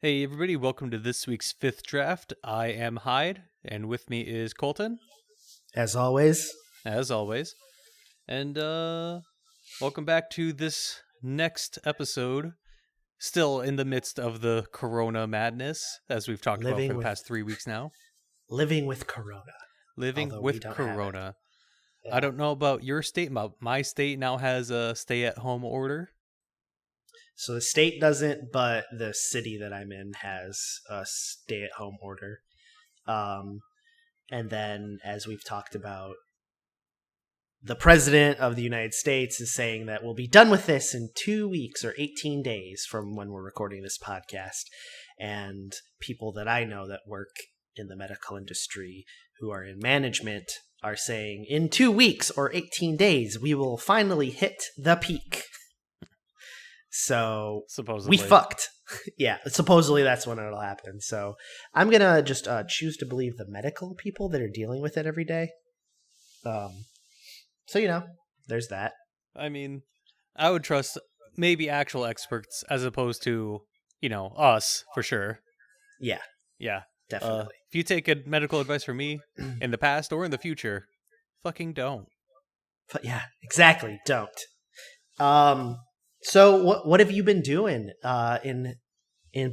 Hey everybody, welcome to this week's fifth draft. I am Hyde, and with me is Colton, As always. as always. And welcome back to this next episode. Still in the midst of the corona madness, as we've talked about for living the with past 3 weeks now. living with corona, Living although we with don't have it. corona. I Yeah. don't know about your state, but my state now has a stay-at-home order. So the state doesn't, but the city that I'm in has a stay-at-home order. And then, as we've talked about, the president of the United States is saying that we'll be done with this in 2 weeks or 18 days from when we're recording this podcast. And people that I know that work in the medical industry who are in management are saying in 2 weeks or 18 days, we will finally hit the peak. So Supposedly. we fucked. Yeah, supposedly that's when it'll happen. So I'm going to just choose to believe the medical people that are dealing with it every day. So, there's that. I mean, I would trust maybe actual experts as opposed to, us for sure. Yeah, Yeah. definitely. If you take medical advice from me in the past or in the future, fucking don't. But yeah, exactly. Don't. So what have you been doing in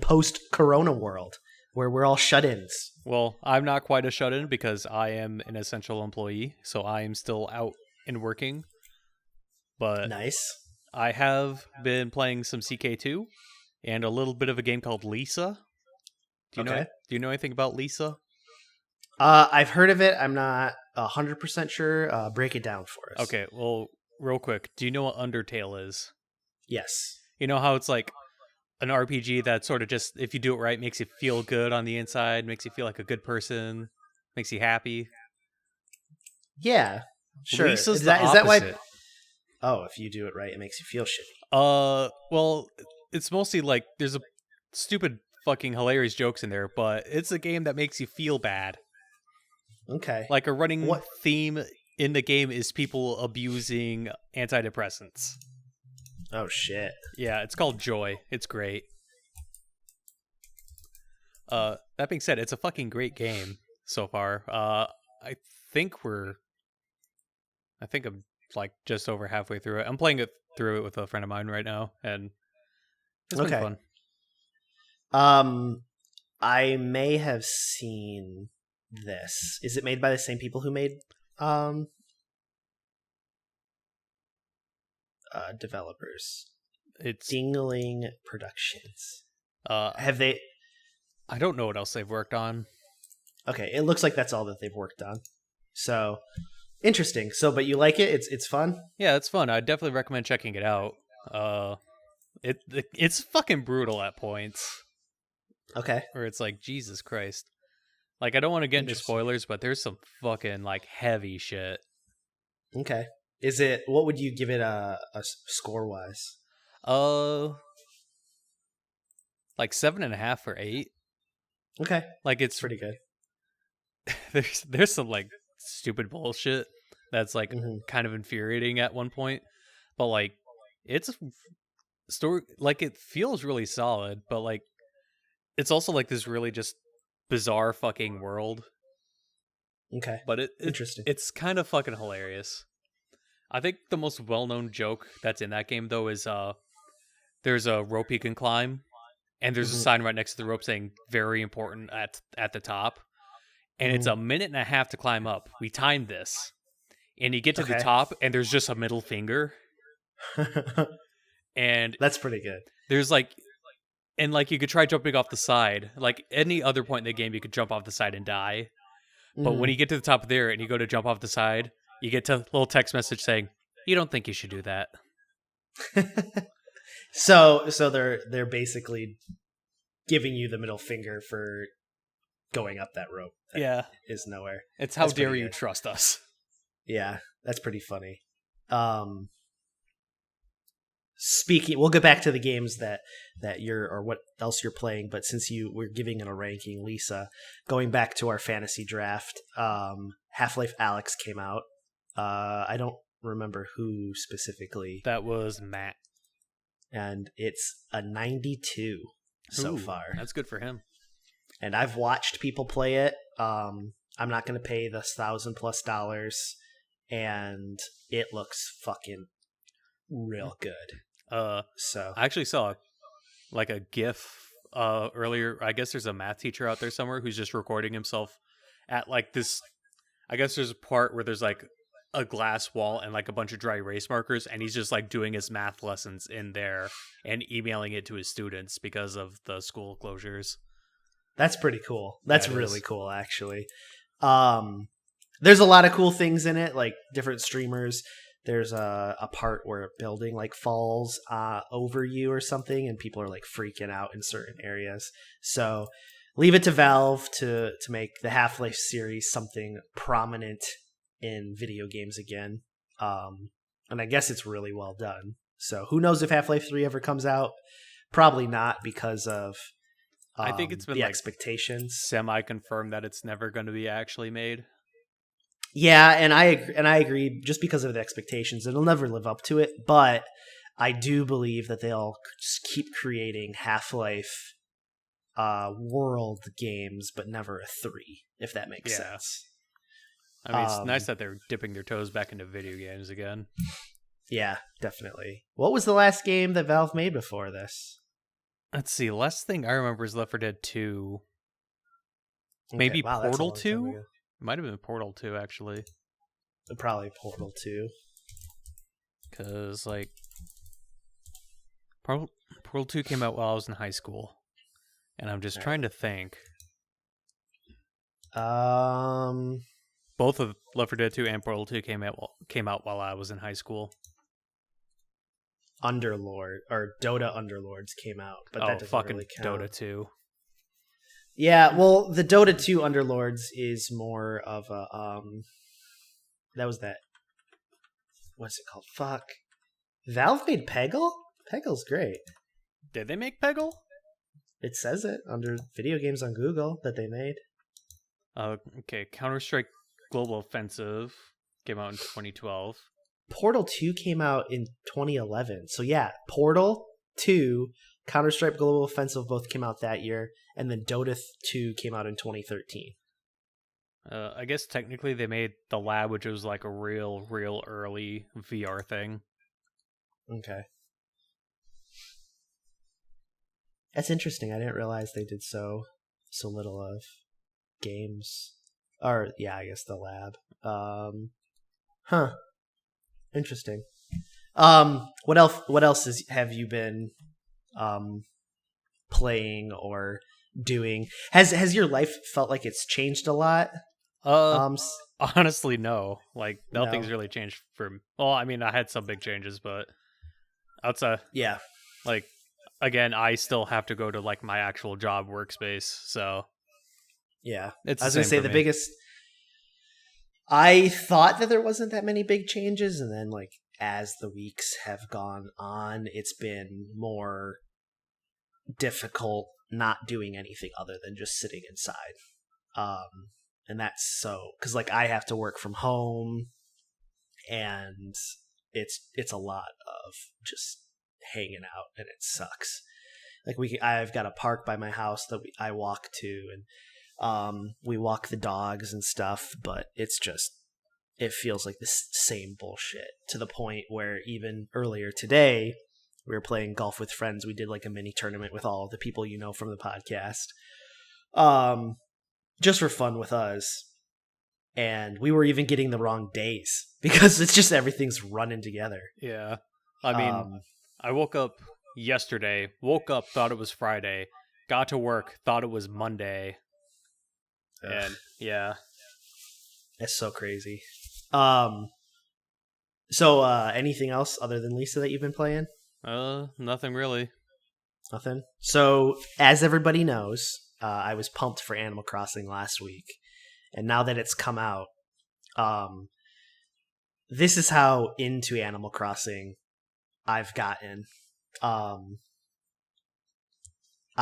post Corona world where we're all shut-ins? Well, I'm not quite a shut-in because I am an essential employee, so I am still out and working. But Nice. I have been playing some CK2 and a little bit of a game called Lisa. Do you know anything about Lisa? I've heard of it. I'm not 100% sure. Break it down for us. Okay, well, real quick, do you know what Undertale is? Yes. You know how it's like an RPG that sort of just, if you do it right, makes you feel good on the inside, makes you feel like a good person, makes you happy? Yeah. Sure. Lisa's Is the that why? opposite. Oh, if you do it right, it makes you feel shitty. Well, it's mostly like there's a stupid fucking hilarious jokes in there, but it's a game that makes you feel bad. Okay. Like a running What? theme in the game is people abusing antidepressants. Oh shit. Yeah, it's called Joy. It's great. That being said, it's a fucking great game so far. I think I'm like just over halfway through it. I'm playing it through it with a friend of mine right now, and it's been fun. I may have seen this. Is it made by the same people who made developers? It's Dingling Productions. uh Have they? I don't know what else they've worked on. Okay, it looks like that's all that they've worked on. So interesting. So, but you like it? It's fun. Yeah, it's fun. I definitely recommend checking it out. It's fucking brutal at points Okay. where it's like Jesus Christ. Like I don't want to get into Interesting. spoilers, but there's some fucking like heavy shit. Okay. Is it? What would you give it a score wise? Like 7.5 or 8. Okay, Like it's pretty good. there's some like stupid bullshit that's like Mm-hmm. kind of infuriating at one point, but like it's story, like it feels really solid, but like it's also like this really just bizarre fucking world. Okay, But interesting. it's kind of fucking hilarious. I think the most well-known joke that's in that game though is there's a rope you can climb, and there's a Mm-hmm. sign right next to the rope saying "very important" at the top, and it's a minute and a half to climb up. We timed this, and you get to the Okay. top, and there's just a middle finger, and That's pretty good. there's like, and like you could try jumping off the side. Like any other point in the game, you could jump off the side and die. But when you get to the top there and you go to jump off the side, you get a little text message saying, "You don't think you should do that." So they're basically giving you the middle finger for going up that rope. That Yeah, is nowhere. it's how That's dare pretty you good. trust us. Yeah, that's pretty funny. Speaking, we'll get back to the games that you're or what else you're playing, but since we're giving it a ranking, Lisa, going back to our fantasy draft, Half-Life Alyx came out. I don't remember who specifically, That was Matt. and it's a 92. so Ooh, far. that's good for him. And I've watched people play it. I'm not going to pay the $1,000+ and it looks fucking real good. So I actually saw like a GIF earlier. I guess there's a math teacher out there somewhere who's just recording himself at like this. I guess there's a part where there's like a glass wall and like a bunch of dry erase markers, and he's just like doing his math lessons in there and emailing it to his students because of the school closures. that's pretty cool. That's Yeah, it really is. cool, actually. There's a lot of cool things in it, like different streamers. There's a part where a building like falls over you or something, and people are like freaking out in certain areas. So leave it to Valve to make the Half-Life series something prominent in video games again. And I guess it's really well done. So who knows if Half-Life 3 ever comes out? Probably not because of I think it's been the like expectations. semi-confirmed that it's never going to be actually made. Yeah, and I agree. Just because of the expectations, it'll never live up to it. But I do believe that they'll keep creating Half-Life world games, but never a 3, if that makes sense. I mean, it's nice that they're dipping their toes back into video games again. Yeah, definitely. What was the last game that Valve made before this? Let's see. Last thing I remember is Left 4 Dead 2. Okay, Maybe wow, that's a Portal long time 2? ago. It might have been Portal 2, actually. Probably Portal 2. Because, like, Portal 2 came out while I was in high school. And I'm just trying to think. Both of Left 4 Dead 2 and Portal 2 came out while I was in high school. Underlord or Dota Underlords came out, but that doesn't fucking really count. Dota 2. Yeah, well, the Dota 2 Underlords is more of a that was that. What's it called? Fuck. Valve made Peggle? Peggle's great. Did they make Peggle? It says it under video games on Google that they made. Okay, Counter-Strike Global Offensive came out in 2012. Portal 2 came out in 2011. So yeah, Portal 2, Counter-Strike Global Offensive both came out that year, and then Dota 2 came out in 2013. I guess technically they made The Lab, which was like a real early VR thing. Okay. That's interesting. I didn't realize they did so little of games. Or yeah, I guess The Lab. Interesting. What else have you been playing or doing? Has your life felt like it's changed a lot? Honestly, no. Like nothing's No. really changed for me. Well, I mean, I had some big changes, but outside, Yeah. like again, I still have to go to like my actual job workspace, so Yeah. it's I was the gonna same say for the me. biggest. I thought that there wasn't that many big changes, and then like as the weeks have gone on, it's been more difficult not doing anything other than just sitting inside. And that's so because like I have to work from home, and it's a lot of just hanging out, and it sucks. Like I've got a park by my house that I walk to, and we walk the dogs and stuff, but it's just it feels like the same bullshit to the point where even earlier today we were playing golf with friends. We did like a mini tournament with all the people you know from the podcast, just for fun with us. And we were even getting the wrong days because it's just everything's running together. Yeah, I mean, I woke up yesterday. Thought it was Friday. Got to work, thought it was Monday. And yeah, it's so crazy. So anything else other than Lisa that you've been playing? nothing really. Nothing. So as everybody knows, I was pumped for Animal Crossing last week, and now that it's come out, this is how into Animal Crossing I've gotten. I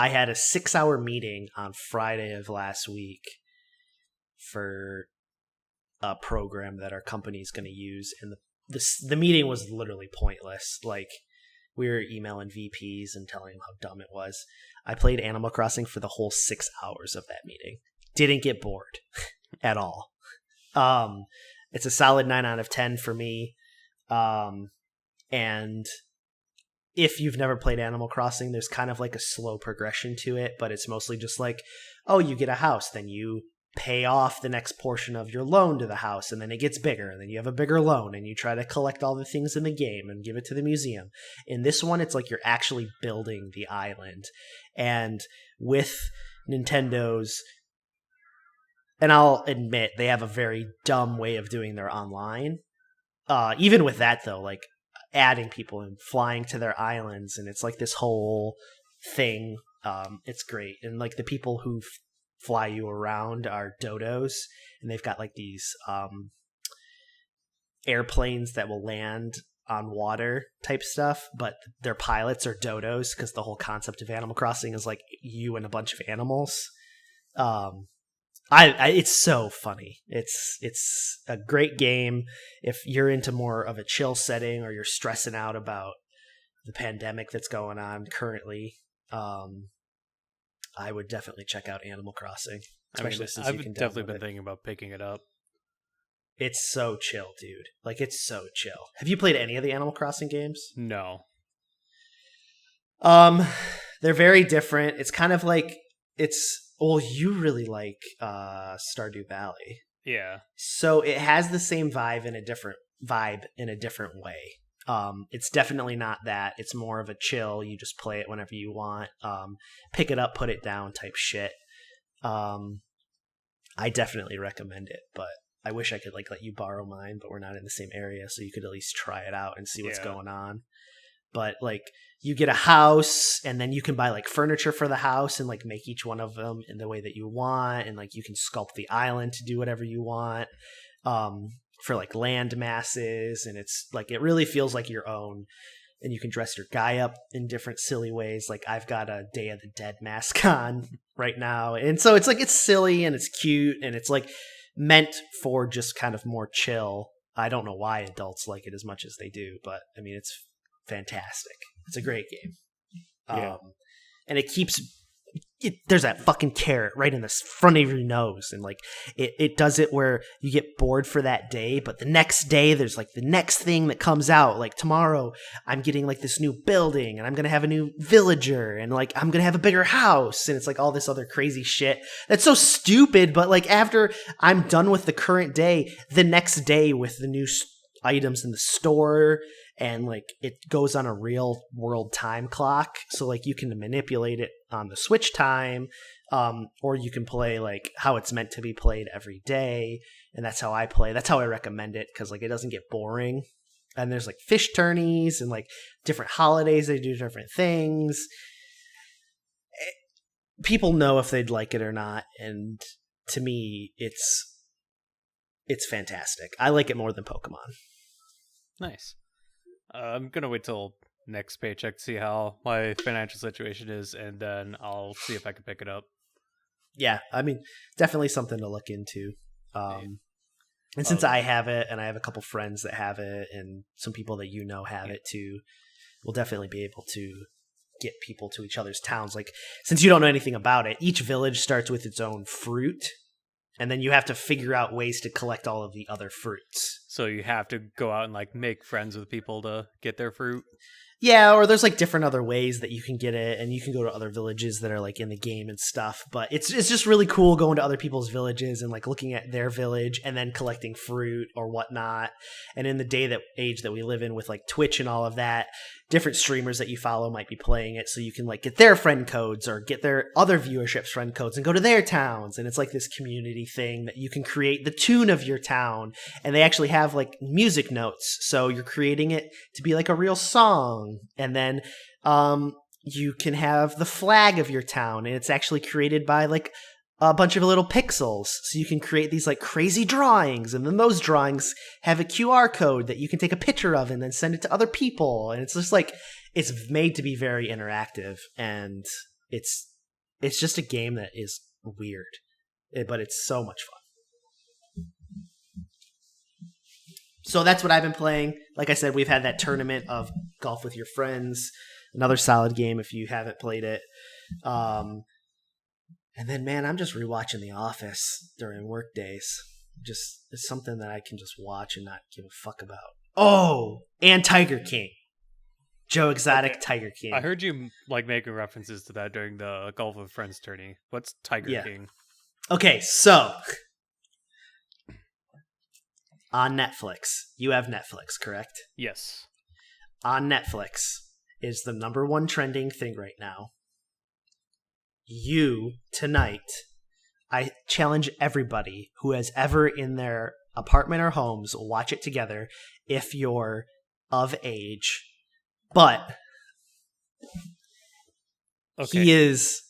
had a 6-hour meeting on Friday of last week for a program that our company is going to use, and the meeting was literally pointless. Like We were emailing VPs and telling them how dumb it was. I played Animal Crossing for the whole 6 hours of that meeting. Didn't get bored at all. It's a solid 9 out of 10 for me. And if you've never played Animal Crossing, there's kind of like a slow progression to it, but it's mostly just like, oh, you get a house, then you pay off the next portion of your loan to the house, and then it gets bigger, and then you have a bigger loan, and you try to collect all the things in the game and give it to the museum. In this one, it's like you're actually building the island. And with Nintendo's, and I'll admit, they have a very dumb way of doing their online. Even with that, though, like adding people and flying to their islands, and it's like this whole thing. It's great. And like the people who fly you around are dodos, and they've got like these airplanes that will land on water type stuff, but their pilots are dodos because the whole concept of Animal Crossing is like you and a bunch of animals. It's so funny. It's a great game if you're into more of a chill setting or you're stressing out about the pandemic that's going on currently. I would definitely check out Animal Crossing, especially since you can definitely been thinking about picking it up. It's so chill, dude. Like, it's so chill. Have you played any of the Animal Crossing games? No. They're very different. It's kind of like you really like Stardew Valley. Yeah. So it has the same vibe in a different way. It's definitely not that. It's more of a chill. You just play it whenever you want. Pick it up, put it down type shit. I definitely recommend it, but I wish I could like let you borrow mine, but we're not in the same area, so you could at least try it out and see what's going on. But like you get a house, and then you can buy like furniture for the house and like make each one of them in the way that you want, and like you can sculpt the island to do whatever you want. For like land masses, and it's like it really feels like your own, and you can dress your guy up in different silly ways. Like I've got a Day of the Dead mask on right now, and so it's like it's silly and it's cute, and it's like meant for just kind of more chill. I don't know why adults like it as much as they do, but I mean it's fantastic. It's a great game. And it keeps there's that fucking carrot right in the front of your nose, and like it does it where you get bored for that day, but the next day there's like the next thing that comes out. Like tomorrow I'm getting like this new building, and I'm gonna have a new villager, and like I'm gonna have a bigger house, and it's like all this other crazy shit that's so stupid, but like after I'm done with the current day, the next day with the new items in the store, and like it goes on a real world time clock, so like you can manipulate it on the Switch time, or you can play like how it's meant to be played every day, and that's how I play. That's how I recommend it, because like it doesn't get boring. And there's like fish tourneys and like different holidays, they do different things. People know if they'd like it or not, and to me it's fantastic. I like it more than Pokemon. Nice. I'm gonna wait till next paycheck to see how my financial situation is, and then I'll see if I can pick it up. Yeah, I mean, definitely something to look into. And since I have it, and I have a couple friends that have it, and some people that you know have it too, we'll definitely be able to get people to each other's towns. Like, since you don't know anything about it, each village starts with its own fruit, and then you have to figure out ways to collect all of the other fruits. So you have to go out and like make friends with people to get their fruit? Yeah, or there's like different other ways that you can get it, and you can go to other villages that are like in the game and stuff. But it's just really cool going to other people's villages and like looking at their village and then collecting fruit or whatnot. And in the age that we live in with like Twitch and all of that, different streamers that you follow might be playing it, so you can like get their friend codes or get their other viewership's friend codes and go to their towns. And it's like this community thing that you can create the tune of your town, and they actually have like music notes, so you're creating it to be like a real song. And then you can have the flag of your town, and it's actually created by like a bunch of little pixels, so you can create these like crazy drawings, and then those drawings have a QR code that you can take a picture of and then send it to other people. And it's just like it's made to be very interactive, and it's just a game that is weird, but it's so much fun. So that's what I've been playing. Like I said, we've had that tournament of Golf with Your Friends. Another solid game if you haven't played it. And then, man, I'm just rewatching The Office during work days. Just it's something that I can just watch and not give a fuck about. Oh, and Tiger King. Joe Exotic, Okay. Tiger King. I heard you like making references to that during the Golf with Friends tourney. What's Tiger King? Okay, so on Netflix, you have Netflix, correct? Yes. On Netflix is the number one trending thing right now. You, tonight, I challenge everybody who has ever in their apartment or homes, watch it together if you're of age. But Okay. he is...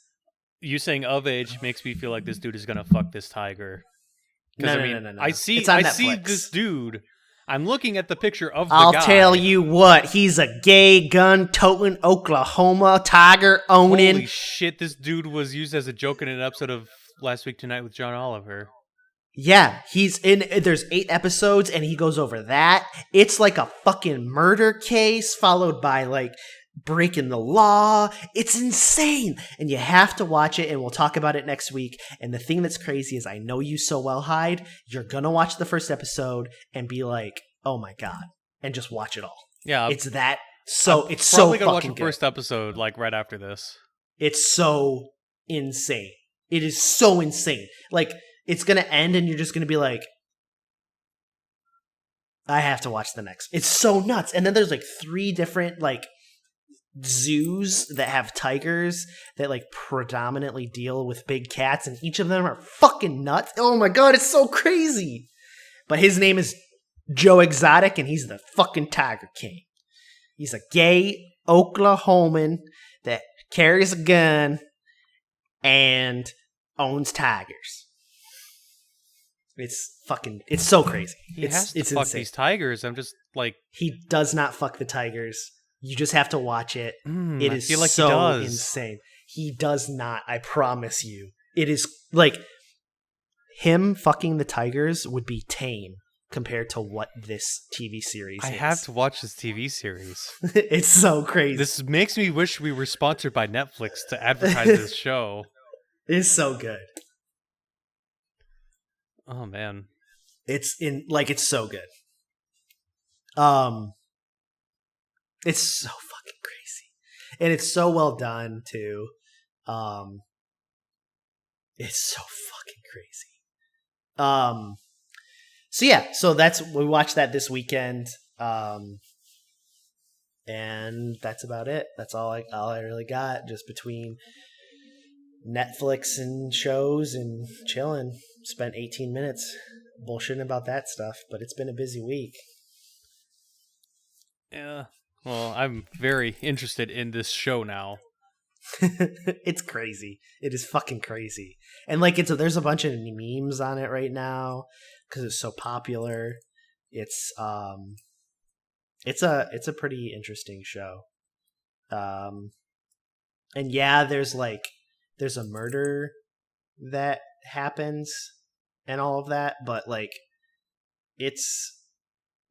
You saying of age makes me feel like this dude is gonna fuck this tiger. No, I no. I see It's on see Netflix. this dude. I'm looking at the picture of the I'll guy. tell you what, he's a gay gun-toting Oklahoma tiger owning... Holy shit, this dude was used as a joke in an episode of Last Week Tonight with John Oliver. Yeah, he's in. There's 8 episodes, and he goes over that. It's like a fucking murder case, followed by like breaking the law. It's insane, and you have to watch it. And we'll talk about it next week. And the thing that's crazy is, I know you so well, Hyde. You're gonna watch the first episode and be like, "Oh my god," and just watch it all. Yeah, It's that. So I'm it's so probably gonna watch fucking the good. first episode like right after this. It's so insane. It is so insane. Like, it's going to end and you're just going to be like, I have to watch the next. It's so nuts. And then there's like 3 different like zoos that have tigers that like predominantly deal with big cats, and each of them are fucking nuts. Oh my god, it's so crazy. But his name is Joe Exotic, and he's the fucking Tiger King. He's a gay Oklahoman that carries a gun and owns tigers. It's so crazy. He has to it's fuck insane. these tigers. I'm just like, He does not fuck the tigers. You just have to watch it. It I is feel like so he does. insane. He does not, I promise you. It is like him fucking the tigers would be tame compared to what this TV series I is. have to watch this TV series. It's so crazy. This makes me wish we were sponsored by Netflix to advertise this show. It's so good. Oh man. It's so good. It's so fucking crazy. And it's so well done too. It's so fucking crazy. So yeah, so we watched that this weekend. And that's about it. That's all I really got, just between Netflix and shows and chilling. Spent 18 minutes bullshitting about that stuff, but it's been a busy week. Yeah. Well, I'm very interested in this show now. It's crazy. It is fucking crazy. And like there's a bunch of memes on it right now because it's so popular. It's a pretty interesting show. And yeah, there's a murder that happens and all of that, but like it's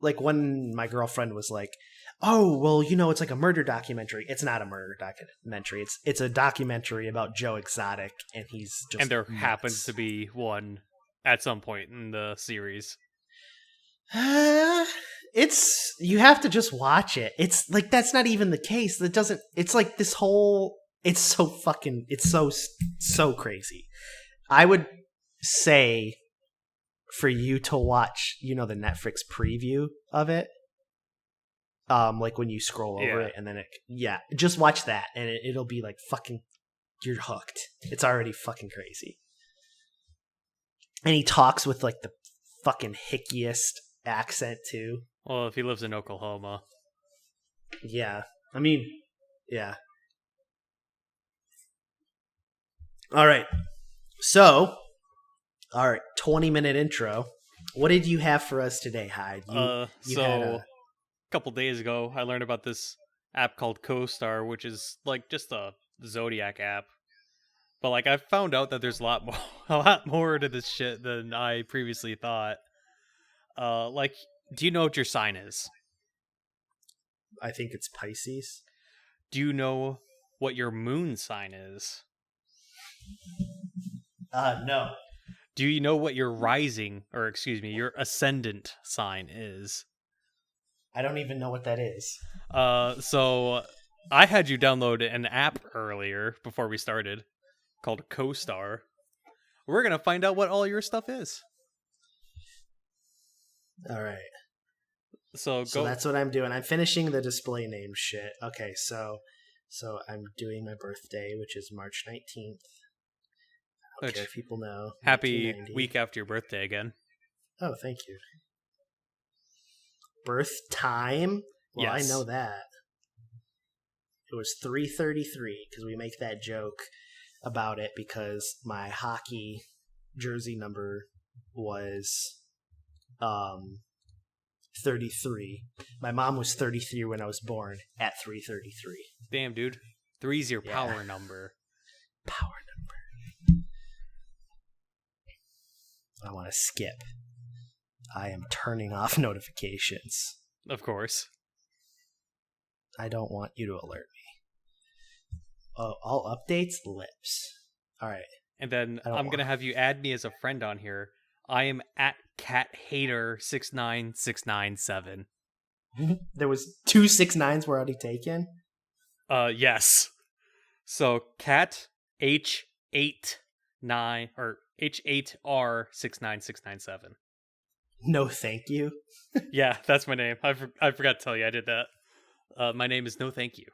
like when my girlfriend was like, "Oh, well, it's like a murder documentary." It's not a murder documentary. It's a documentary about Joe Exotic, and he's just And there nuts. happens to be one at some point in the series. It's you have to just watch it. It's like that's not even the case. That doesn't. It's like this whole. It's so crazy. I would say for you to watch, the Netflix preview of it. Like when you scroll over it and then just watch that and it'll be like fucking, you're hooked. It's already fucking crazy. And he talks with like the fucking hickiest accent too. Well, if he lives in Oklahoma. Yeah. I mean, yeah. All right. So, 20-minute intro. What did you have for us today, Hyde? A couple days ago, I learned about this app called CoStar, which is like just a Zodiac app. But like I found out that there's a lot more to this shit than I previously thought. Like Do you know what your sign is? I think it's Pisces. Do you know what your moon sign is? No. Do you know what your rising, or excuse me, your ascendant sign is? I don't even know what that is. So I had you download an app earlier before we started called CoStar. We're gonna find out what all your stuff is. All right. So So that's what I'm doing. I'm finishing the display name shit. Okay, so I'm doing my birthday, which is March 19th. I don't care if people know. Happy week after your birthday again. Oh, thank you. Birth time? Well, Yes. I know that. It was 3:33 because we make that joke about it because my hockey jersey number was 33. My mom was 33 when I was born at 3:33. Damn, dude. 3's your power number. Power number. I want to skip. I am turning off notifications. Of course. I don't want you to alert me. Oh, all updates, lips. All right. And then I'm going to have you add me as a friend on here. I am at cathater69697. There was 2 6-9s were already taken? Yes. So cat H89 or H8R69697. No, thank you. Yeah, that's my name. I forgot to tell you I did that. My name is No Thank You.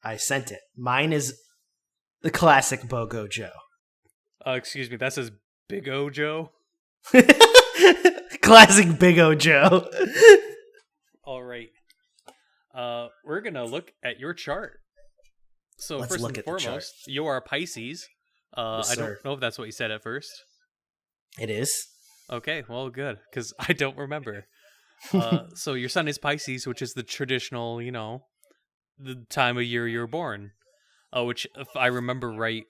I sent it. Mine is the classic BOGO Joe. Excuse me, that says Big O Joe. Classic Big O Joe. All right. We're gonna look at your chart. So Let's first look and at the chart. foremost, you are a Pisces. Yes, I sir. don't know if that's what you said at first. It is. Okay, well, good, because I don't remember. So your sun is Pisces, which is the traditional, the time of year you're born. Which, if I remember right,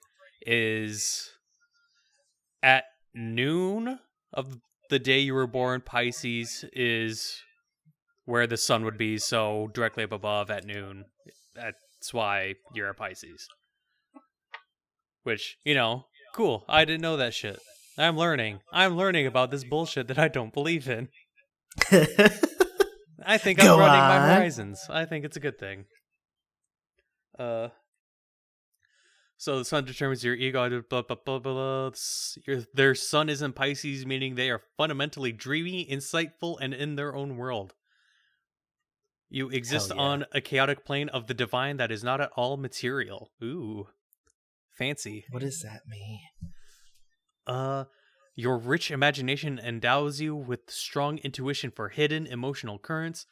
is at noon of the day you were born. Pisces is where the sun would be, so directly up above at noon. That's why you're a Pisces. Which, cool. I didn't know that shit. I'm learning. I'm learning about this bullshit that I don't believe in. I think I'm running my horizons. I think it's a good thing. So the sun determines your ego. Blah, blah, blah, blah, blah. Their sun is in Pisces, meaning they are fundamentally dreamy, insightful, and in their own world. You exist on a chaotic plane of the divine that is not at all material. Ooh, fancy. What does that mean? Your rich imagination endows you with strong intuition for hidden emotional currents,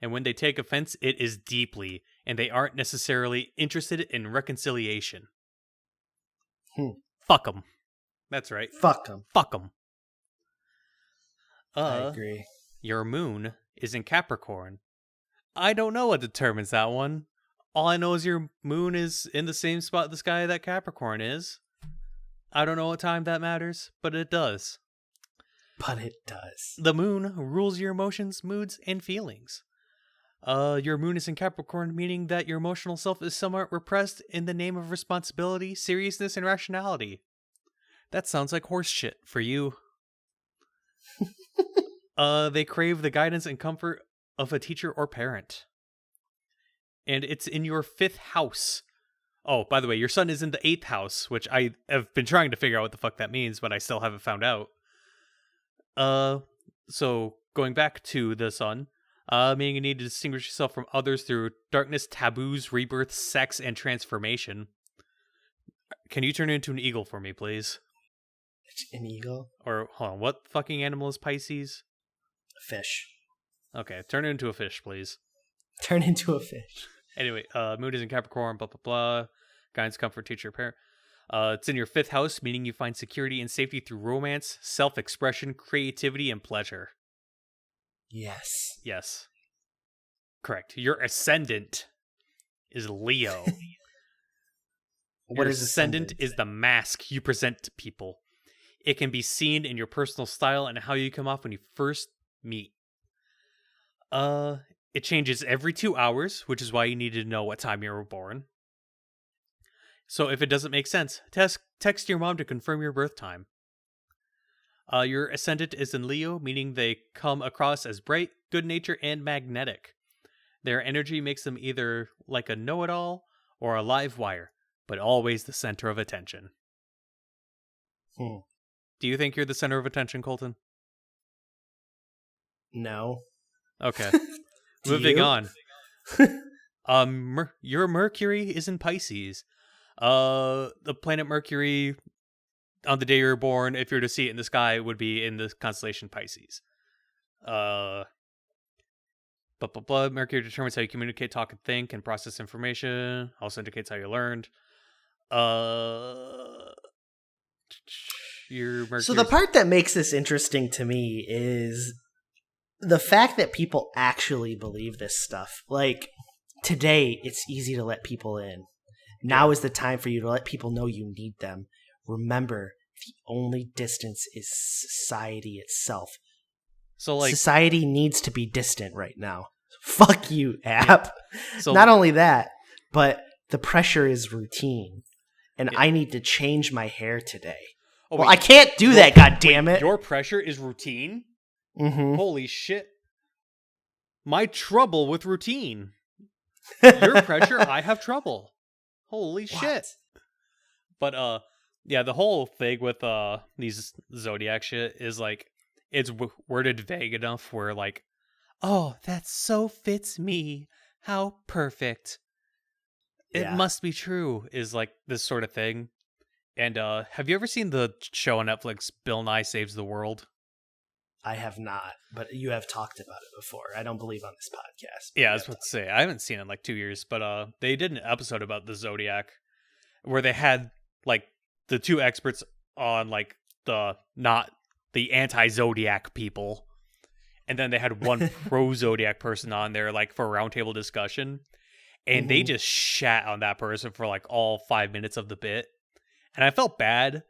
and when they take offense, it is deeply, and they aren't necessarily interested in reconciliation. Fuck them. That's right. Fuck them. Fuck them. I agree. Your moon is in Capricorn. I don't know what determines that one. All I know is your moon is in the same spot in the sky that Capricorn is. I don't know what time that matters, but it does. But it does. The moon rules your emotions, moods, and feelings. Your moon is in Capricorn, meaning that your emotional self is somewhat repressed in the name of responsibility, seriousness, and rationality. That sounds like horse shit for you. They crave the guidance and comfort of a teacher or parent. And it's in your 5th house. Oh, by the way, your sun is in the 8th house, which I have been trying to figure out what the fuck that means, but I still haven't found out. So going back to the sun, meaning you need to distinguish yourself from others through darkness, taboos, rebirth, sex, and transformation. Can you turn into an eagle for me, please? An eagle? Or, hold on, what fucking animal is Pisces? A fish. Okay, turn into a fish, please. Turn into a fish. Anyway, moon is in Capricorn, blah, blah, blah. Guidance, comfort, teacher, parent. It's in your 5th house, meaning you find security and safety through romance, self-expression, creativity, and pleasure. Yes. Yes. Correct. Your ascendant is Leo. Your ascendant is the mask you present to people. It can be seen in your personal style and how you come off when you first meat. It changes every 2 hours, which is why you needed to know what time you were born. So if it doesn't make sense, text your mom to confirm your birth time. Your ascendant is in Leo, meaning they come across as bright, good-natured, and magnetic. Their energy makes them either like a know-it-all or a live wire, but always the center of attention. Do you think you're the center of attention, Colton? No. Okay. Do Moving you? on. Your Mercury is in Pisces. The planet Mercury, on the day you were born, if you were to see it in the sky, would be in the constellation Pisces. Mercury determines how you communicate, talk, and think, and process information. Also indicates how you learned. Your Mercury. So the part that makes this interesting to me is the fact that people actually believe this stuff. Like, today, it's easy to let people in. Now is the time for you to let people know you need them. Remember, the only distance is society itself. So, like, society needs to be distant right now. Fuck you, app. Yeah. So, not only that, but the pressure is routine. And I need to change my hair today. Oh, well, I can't do that, goddammit. Your pressure is routine? Mm-hmm. Holy shit. My trouble with routine. Your pressure, I have trouble. Holy shit. But, yeah, the whole thing with these Zodiac shit is, like, it's worded vague enough where, like, oh, that so fits me. How perfect. It must be true, is, like, this sort of thing. And have you ever seen the show on Netflix, Bill Nye Saves the World? I have not, but you have talked about it before. I don't believe on this podcast. Yeah, I was about to say, I haven't seen it in like 2 years, but they did an episode about the Zodiac where they had like the two experts on like the not the anti-Zodiac people. And then they had one pro-Zodiac person on there like for a roundtable discussion. And they just shat on that person for like all 5 minutes of the bit. And I felt bad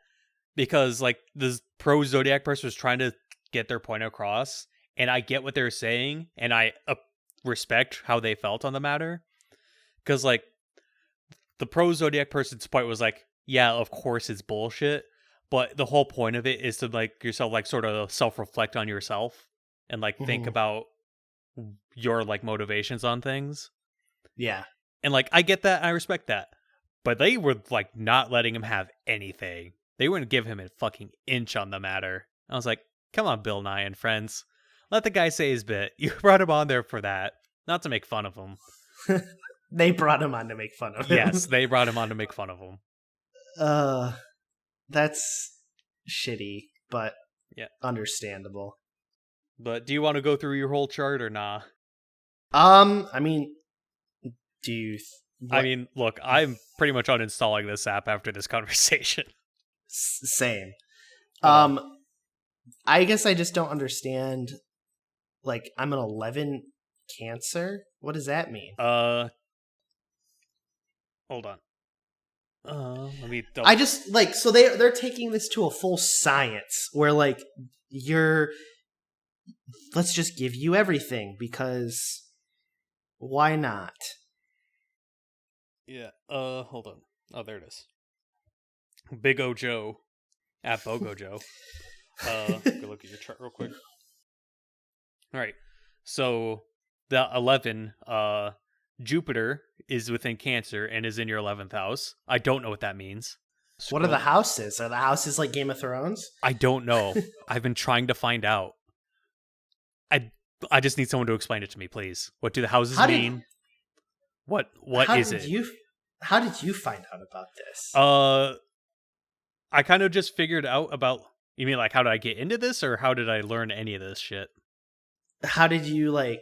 because like the pro-Zodiac person was trying to get their point across, and I get what they're saying, and I respect how they felt on the matter, because like the pro Zodiac person's point was like, yeah, of course it's bullshit, but the whole point of it is to like yourself like sort of self-reflect on yourself and like think about your like motivations on things. Yeah. And like I get that, I respect that, but they were like not letting him have anything. They wouldn't give him a fucking inch on the matter. I was like, come on, Bill Nye and friends. Let the guy say his bit. You brought him on there for that, not to make fun of him. They brought him on to make fun of him. Yes, they brought him on to make fun of him. That's shitty, but understandable. But do you want to go through your whole chart or nah? I mean, do you... I mean, look, I'm pretty much uninstalling this app after this conversation. Same. I guess I just don't understand. Like, I'm an 11 Cancer. What does that mean? Hold on. Let me. I just like so they're taking this to a full science where like let's just give you everything because why not? Yeah. Hold on. Oh, there it is. Big O Joe at Bogo Joe. Go look at your chart real quick. All right. So the 11, Jupiter is within Cancer and is in your 11th house. I don't know what that means. What are the houses? Are the houses like Game of Thrones? I don't know. I've been trying to find out. I just need someone to explain it to me, please. What do the houses mean? What is it? How did you find out about this? I kind of just figured out about. You mean like how did I get into this, or how did I learn any of this shit? How did you like?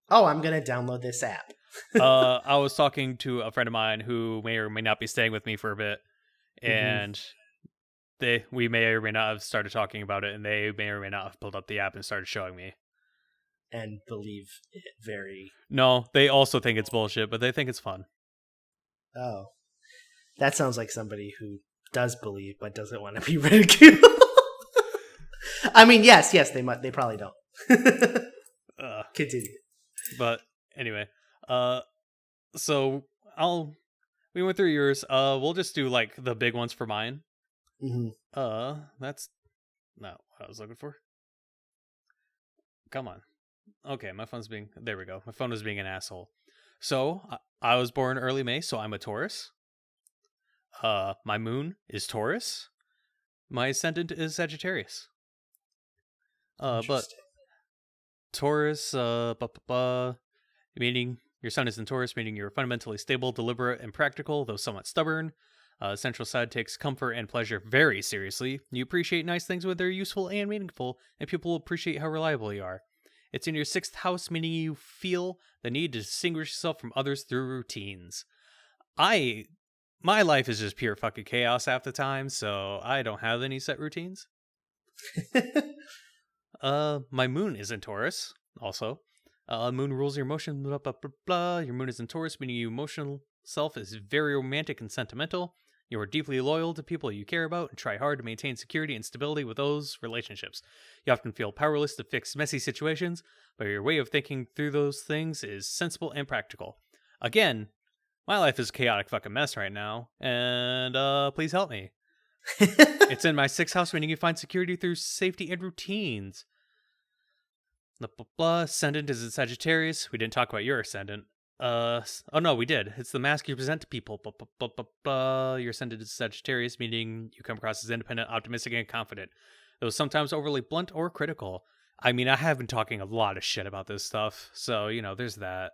Oh, I'm gonna download this app. I was talking to a friend of mine who may or may not be staying with me for a bit, and we may or may not have started talking about it, and they may or may not have pulled up the app and started showing me. And believe it very... No, they also think it's bullshit, but they think it's fun. Oh. That sounds like somebody who does believe, but doesn't want to be ridiculed. I mean, yes, they probably don't. Continue. But anyway, so we went through yours. We'll just do like the big ones for mine. That's not what I was looking for. Come on. Okay, there we go. My phone was being an asshole. So I was born early May, so I'm a Taurus. My moon is Taurus. My ascendant is Sagittarius. But Taurus, meaning your sun is in Taurus, meaning you're fundamentally stable, deliberate, and practical, though somewhat stubborn. Central side takes comfort and pleasure very seriously. You appreciate nice things when they're useful and meaningful, and people appreciate how reliable you are. It's in your 6th house, meaning you feel the need to distinguish yourself from others through routines. My life is just pure fucking chaos half the time, so I don't have any set routines. My moon is in Taurus, also. Moon rules your emotions, blah, blah, blah, blah. Your moon is in Taurus, meaning your emotional self is very romantic and sentimental. You are deeply loyal to people you care about and try hard to maintain security and stability with those relationships. You often feel powerless to fix messy situations, but your way of thinking through those things is sensible and practical. Again, my life is a chaotic fucking mess right now, and please help me. It's in my 6th house, meaning you find security through safety and routines. Blah, blah, blah. Ascendant is in Sagittarius. We didn't talk about your ascendant. Oh no, we did. It's the mask you present to people. Blah, blah, blah, blah, blah. Your ascendant is Sagittarius, meaning you come across as independent, optimistic, and confident, though sometimes overly blunt or critical. I mean, I have been talking a lot of shit about this stuff, so, there's that.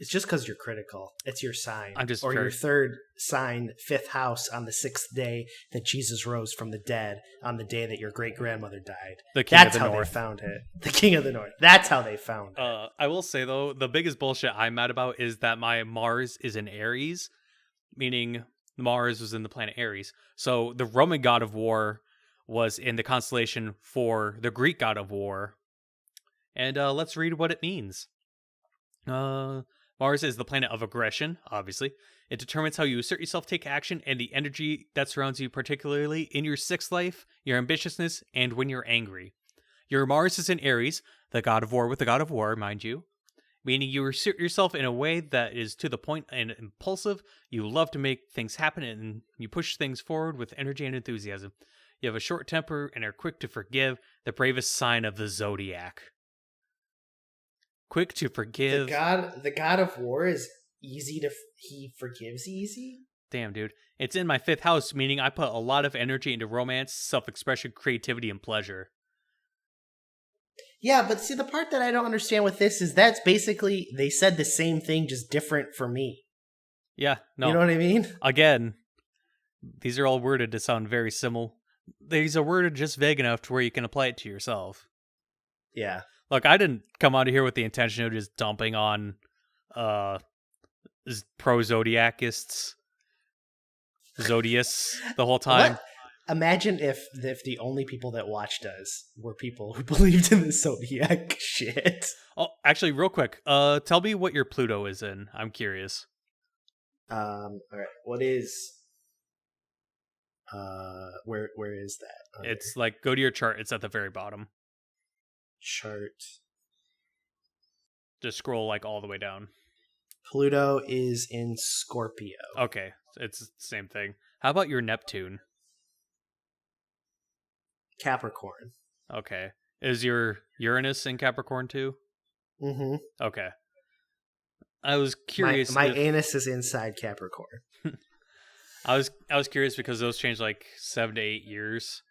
It's just because you're critical. It's your sign. Or your 3rd sign, 5th house on the 6th day that Jesus rose from the dead, on the day that your great-grandmother died. That's how they found it. The King of the North. That's how they found it. I will say, though, the biggest bullshit I'm mad about is that my Mars is in Aries, meaning Mars was in the planet Aries. So the Roman god of war was in the constellation for the Greek god of war. And let's read what it means. Mars is the planet of aggression, obviously. It determines how you assert yourself, take action, and the energy that surrounds you, particularly in your 6th life, your ambitiousness, and when you're angry. Your Mars is in Aries, the god of war with the god of war, mind you, meaning you assert yourself in a way that is to the point and impulsive. You love to make things happen, and you push things forward with energy and enthusiasm. You have a short temper and are quick to forgive, the bravest sign of the Zodiac. Quick to forgive. The god of war is easy to... he forgives easy? Damn, dude. It's in my 5th house, meaning I put a lot of energy into romance, self-expression, creativity, and pleasure. Yeah, but see, the part that I don't understand with this is that's basically... they said the same thing, just different for me. Yeah, no. You know what I mean? Again, these are all worded to sound very similar. These are worded just vague enough to where you can apply it to yourself. Yeah. Look, I didn't come out of here with the intention of just dumping on pro-Zodiacists, Zodiacists the whole time. What? Imagine if the only people that watched us were people who believed in the Zodiac shit. Oh, actually, real quick, tell me what your Pluto is in. I'm curious. All right. What is... where is that? It's like, go to your chart. It's at the very bottom. Chart. Just scroll like all the way down. Pluto is in Scorpio. Okay, it's the same thing. How about your Neptune? Capricorn. Okay. Is your Uranus in Capricorn too? Mm-hmm. Okay. I was curious. My anus is inside Capricorn. I was curious because those change like 7 to 8 years.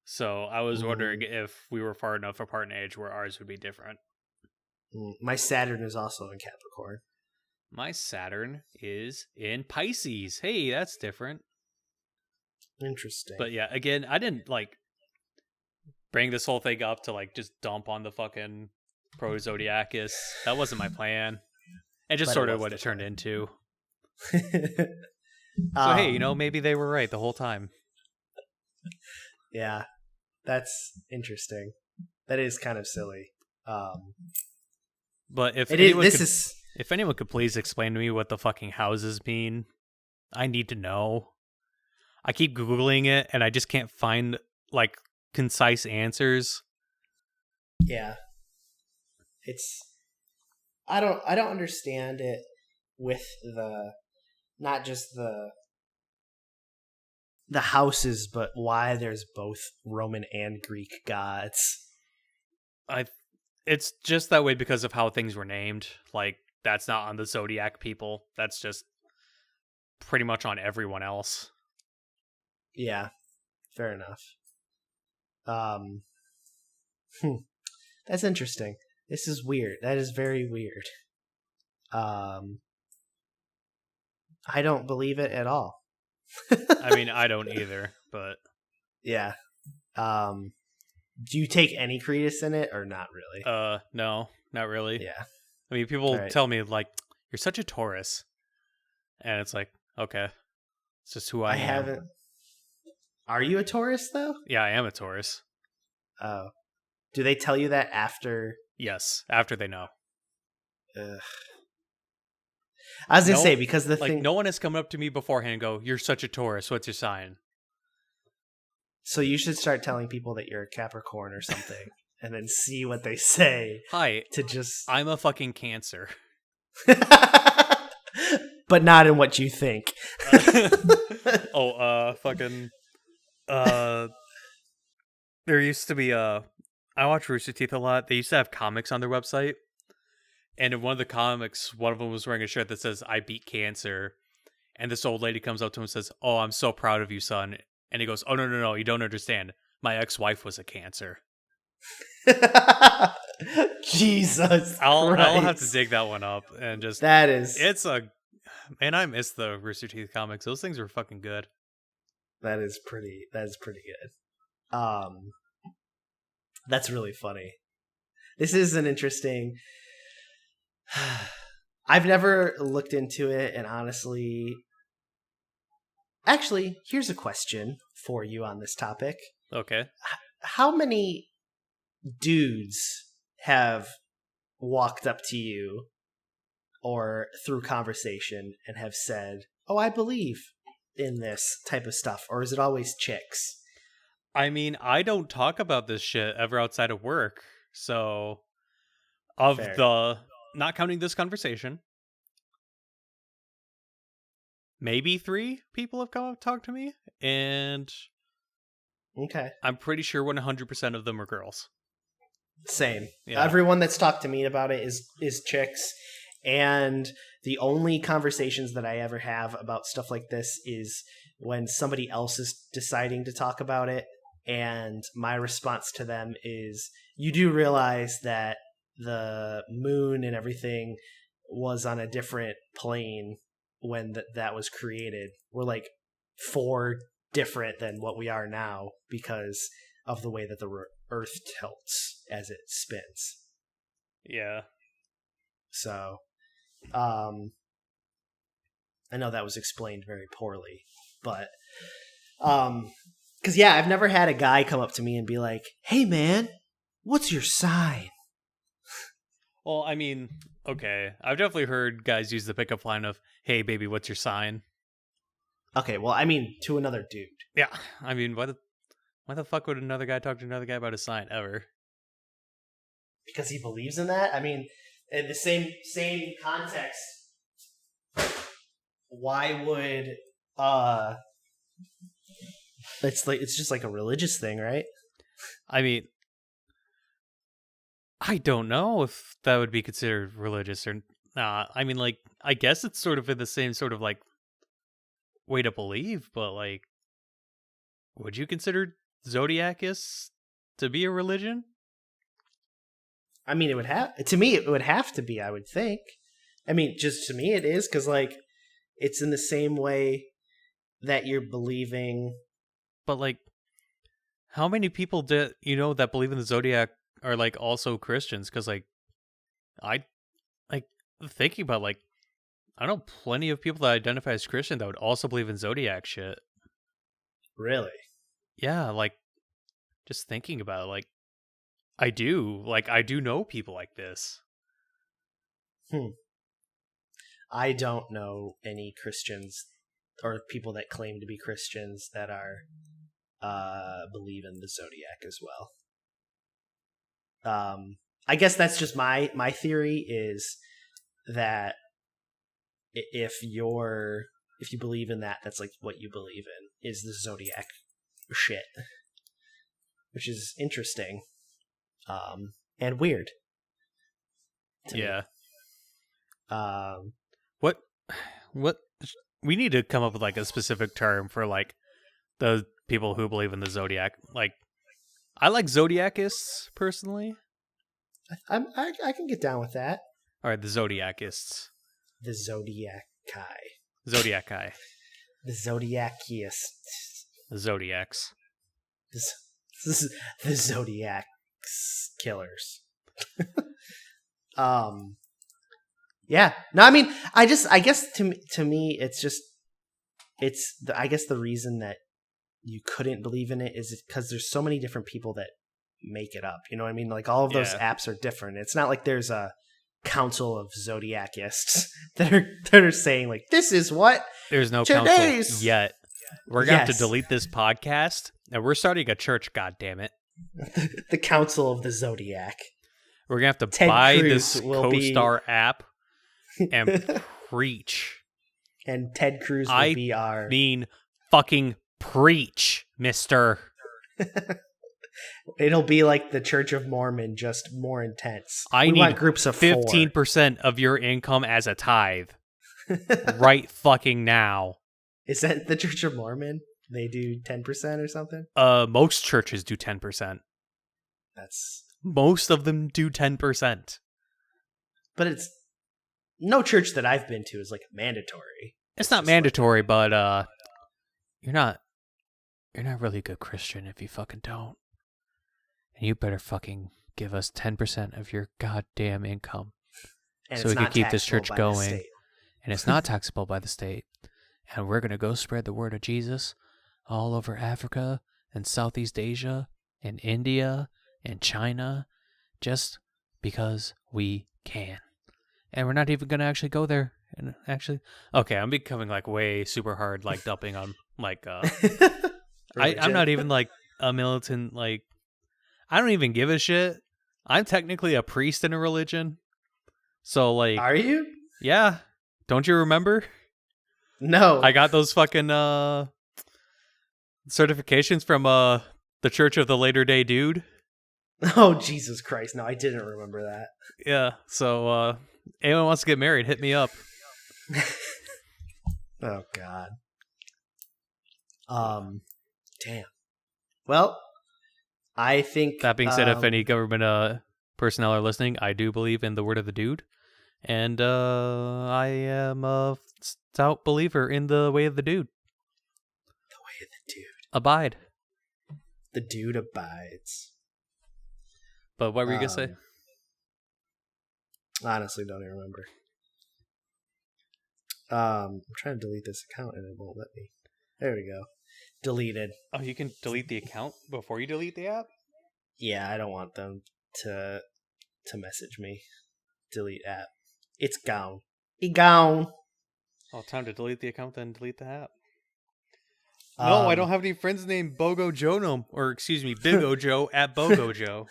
So I was wondering if we were far enough apart in age where ours would be different. My Saturn is also in Capricorn. My Saturn is in Pisces. Hey, that's different. Interesting. But yeah, again, I didn't like bring this whole thing up to like just dump on the fucking pro-Zodiacists. That wasn't my plan. And just sort of what it turned into. So hey, maybe they were right the whole time. Yeah, that's interesting. That is kind of silly. But if anyone could please explain to me what the fucking houses mean, I need to know. I keep Googling it and I just can't find like concise answers. Yeah. It's I don't understand it with the not just the houses, but why there's both Roman and Greek gods. I It's just that way because of how things were named. Like, that's not on the Zodiac people. That's just pretty much on everyone else. Yeah, fair enough. Um, that's interesting. This is weird. That is very weird. Um, I don't believe it at all. I mean, I don't either, but Yeah. Do you take any credence in it or not really? no, not really. Yeah. I mean, people All right. tell me like, you're such a Taurus. And it's like, okay. It's just who I I am. haven't. Are you a Taurus though? Yeah, I am a Taurus. Oh. Do they tell you that after? Yes, after they know. Ugh. I was gonna say because the like thing. no one has come up to me beforehand and go, "You're such a Taurus. What's your sign?" So you should start telling people that you're a Capricorn or something, and then see what they say. Hi, To just. I'm a fucking Cancer. But not in what you think. Fucking. There used to be I watch Rooster Teeth a lot. They used to have comics on their website, and in one of the comics, one of them was wearing a shirt that says "I beat cancer," and this old lady comes up to him and says, "Oh, I'm so proud of you, son." And he goes, "Oh no, you don't understand. My ex-wife was a Cancer." Jesus I'll have to Christ. dig that one up and just. That is Man, I miss the Rooster Teeth comics. Those things were fucking good. that is pretty good. That's really funny. This is an interesting. I've never looked into it, and honestly, actually, here's a question for you on this topic. Okay. How many dudes have walked up to you or through conversation and have said, "Oh, I believe in this type of stuff," or is it always chicks? I mean, I don't talk about this shit ever outside of work. So, Fair. not counting this conversation, maybe 3 people have come up talked to me, and Okay. I'm pretty sure 100% of them are girls. Same. Yeah. Everyone that's talked to me about it is chicks, and the only conversations that I ever have about stuff like this is when somebody else is deciding to talk about it, and my response to them is, "You do realize that the moon and everything was on a different plane when that was created. We're like 4 different than what we are now because of the way that the Earth tilts as it spins." Yeah. So, I know that was explained very poorly, but because yeah, I've never had a guy come up to me and be like, "Hey, man, what's your sign?" Well, I mean, okay. I've definitely heard guys use the pickup line of, "Hey, baby, what's your sign?" Okay, well, I mean, to another dude. Yeah. I mean, why the fuck would another guy talk to another guy about his sign ever? Because he believes in that. I mean, in the same context, why would it's just like a religious thing, right? I mean, I don't know if that would be considered religious or not. I mean, like, I guess it's sort of in the same sort of like way to believe, but like, would you consider Zodiacists to be a religion? I mean, it would have to me. It would have to be. I would think. I mean, just to me, it is because like it's in the same way that you're believing. But like, how many people do you know that believe in the Zodiac are like also Christians? Because like, I like thinking about like, I know plenty of people that identify as Christian that would also believe in Zodiac shit. Really? Yeah, like just thinking about it, like I do know people like this. I don't know any Christians or people that claim to be Christians that are believe in the Zodiac as well. I guess that's just my theory is that if you believe in that, that's like what you believe in is the zodiac shit, which is interesting, and weird. Yeah. Me. What we need to come up with like a specific term for like the people who believe in the zodiac. Like, I like Zodiacists personally. I can get down with that. All right, the Zodiacists. The Zodiaci. Zodiaci. The Zodiacists. The Zodiacs. The Zodiac killers. Yeah. No, I mean, I guess to me, I guess the reason that you couldn't believe in it is because there's so many different people that make it up. You know what I mean? Like all of those apps are different. It's not like there's a council of Zodiacists that are saying like, this is what there's no council yet. We're gonna have to delete this podcast, and we're starting a church. God damn it! The Council of the Zodiac. We're gonna have to buy this CoStar app and preach. And Ted Cruz will be our. I mean, fucking preach, mister. It'll be like the Church of Mormon, just more intense. We need groups of 15% of your income as a tithe. Right fucking now. Is that the Church of Mormon? They do 10% or something? Most churches do 10%. Most of them do 10%. But it's no church that I've been to is like mandatory. It's not mandatory, but you're not really a good Christian if you fucking don't. And you better fucking give us 10% of your goddamn income so we can keep this church going. And it's not taxable by the state. And we're going to go spread the word of Jesus all over Africa and Southeast Asia and India and China just because we can. And we're not even going to actually go there. And actually, okay, I'm becoming like way super hard, like dumping on like, I'm not even like a militant, like, I don't even give a shit. I'm technically a priest in a religion. So like, are you? Yeah. Don't you remember? No. I got those fucking certifications from the Church of the Latter Day Dude. Oh, Jesus Christ. No, I didn't remember that. Yeah. So anyone wants to get married, hit me up. Oh God. Damn. Well, I think that being said, if any government personnel are listening, I do believe in the word of the dude. And I am a stout believer in the way of the dude. The way of the dude. Abide. The dude abides. But what were you going to say? Honestly, don't even remember. I'm trying to delete this account and it won't let me. There we go. Deleted. Oh, you can delete the account before you delete the app? Yeah, I don't want them to message me. Delete app. It's gone. It's gone. Oh, time to delete the account, then delete the app. No, I don't have any friends named Bogo Joe, or excuse me, Big Ojo at Bogo Joe.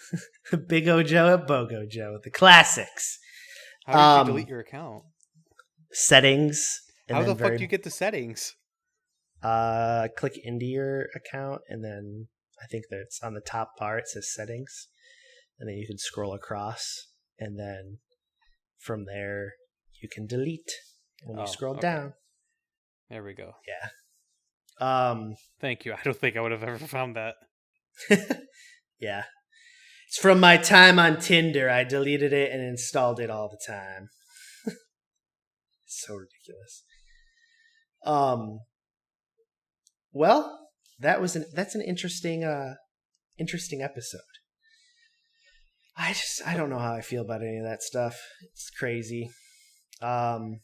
Big Ojo at Bogo Joe. The classics. How did you delete your account? Settings. How the fuck do you get the settings? Click into your account, and then I think that it's on the top bar. It says settings, and then you can scroll across, and then from there you can delete when you scroll down. There we go. Yeah. Thank you. I don't think I would have ever found that. Yeah. It's from my time on Tinder. I deleted it and installed it all the time. So ridiculous. Well, that's an interesting episode. I don't know how I feel about any of that stuff. It's crazy. I'm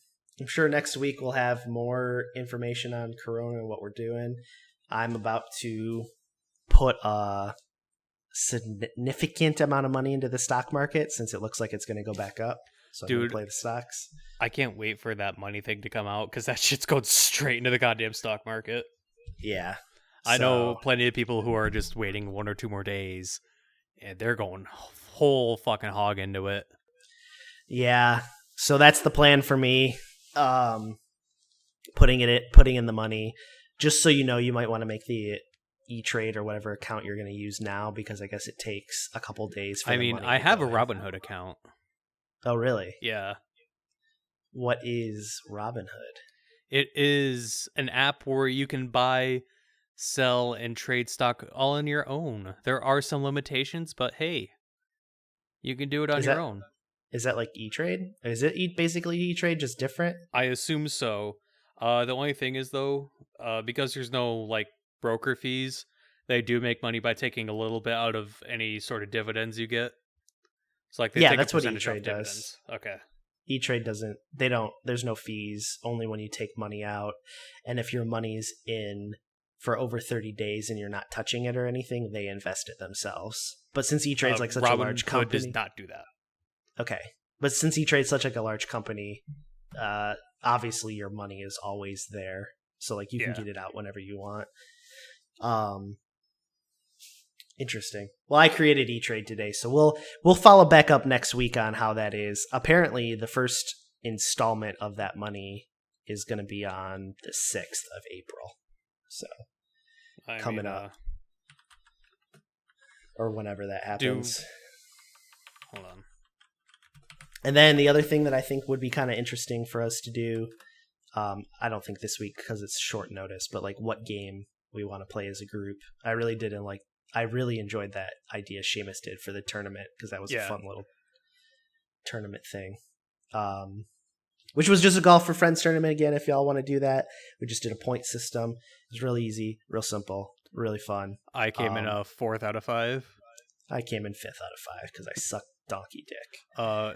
sure next week we'll have more information on Corona and what we're doing. I'm about to put a significant amount of money into the stock market since it looks like it's going to go back up. So I'm going to play the stocks. I can't wait for that money thing to come out because that shit's going straight into the goddamn stock market. Yeah. I know plenty of people who are just waiting 1 or 2 more days and they're going whole fucking hog into it. Yeah. So that's the plan for me. Putting in the money. Just so you know, you might want to make the E-Trade or whatever account you're going to use now, because I guess it takes a couple days for the money I to have a go in. Robinhood account. Oh, really? Yeah. What is Robinhood? It is an app where you can buy, sell, and trade stock all on your own. There are some limitations, but hey, you can do it on your own. Is that like E-Trade? Is it basically E-Trade, just different? I assume so. The only thing is, though, because there's no like broker fees, they do make money by taking a little bit out of any sort of dividends you get. It's like they take that's a what percentage E-Trade off does. dividends. Okay. E-Trade doesn't. There's no fees. Only when you take money out, and if your money's in for over 30 days and you're not touching it or anything, they invest it themselves. But since E-Trade's like such a large company, does not do that. Okay, but since E-Trade's such like a large company, obviously your money is always there, so like you can get it out whenever you want. Interesting. Well, I created E-Trade today, so we'll follow back up next week on how that is. Apparently, the first installment of that money is going to be on the 6th of April. So coming up, or whenever that happens. Hold on. And then the other thing that I think would be kind of interesting for us to do, I don't think this week because it's short notice, but like what game we want to play as a group. I really enjoyed that idea Seamus did for the tournament, because that was a fun little tournament thing. Which was just a Golf for Friends tournament again, if y'all want to do that. We just did a point system. It was really easy, real simple, really fun. I came in a 4th out of 5. I came in 5th out of 5 because I sucked donkey dick.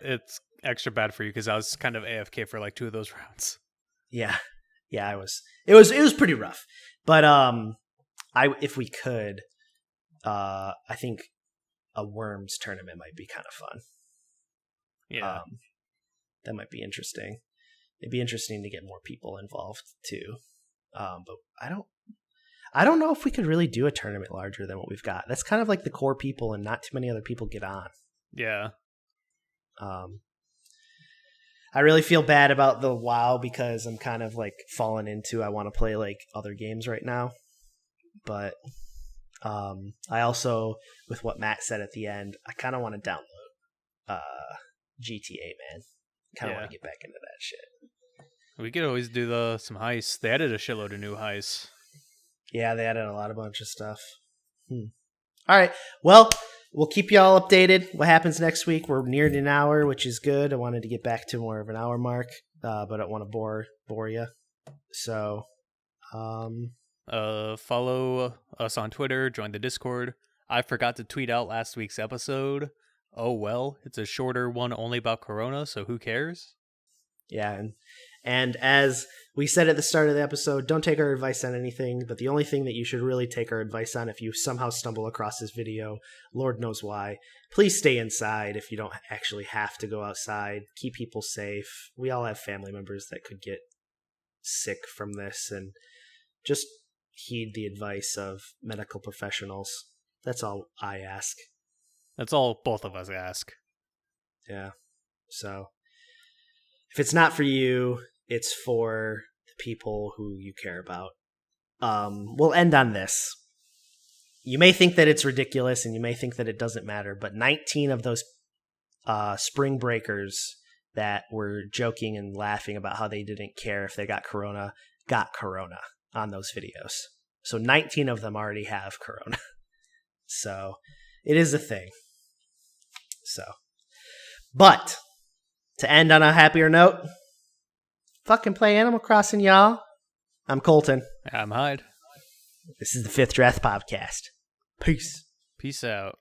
It's extra bad for you because I was kind of AFK for like 2 of those rounds. Yeah, I was. It was pretty rough, but if we could, I think a Worms tournament might be kind of fun. Yeah, that might be interesting. It'd be interesting to get more people involved too. But I don't know if we could really do a tournament larger than what we've got. That's kind of like the core people, and not too many other people get on. Yeah. I really feel bad about the WoW because I'm kind of like falling into I want to play like other games right now. But I also, with what Matt said at the end, I kind of want to download GTA, man. Kind of want to get back into that shit. We could always do some heists. They added a shitload of new heists. Yeah, they added a bunch of stuff. All right. Well, we'll keep y'all updated. What happens next week? We're near an hour, which is good. I wanted to get back to more of an hour mark, but I don't want to bore you. So, follow us on Twitter. Join the Discord. I forgot to tweet out last week's episode. Oh well, it's a shorter one, only about Corona. So who cares? Yeah, and as we said at the start of the episode, don't take our advice on anything, but the only thing that you should really take our advice on, if you somehow stumble across this video, Lord knows why, please stay inside if you don't actually have to go outside. Keep people safe. We all have family members that could get sick from this, and just heed the advice of medical professionals. That's all I ask. That's all both of us ask. Yeah. So if it's not for you, it's for the people who you care about. We'll end on this. You may think that it's ridiculous and you may think that it doesn't matter, but 19 of those spring breakers that were joking and laughing about how they didn't care if they got corona on those videos. So 19 of them already have corona. So it is a thing. So, but to end on a happier note, fucking play Animal Crossing, y'all. I'm Colton. I'm Hyde. This is the Fifth Draft Podcast. Peace. Peace out.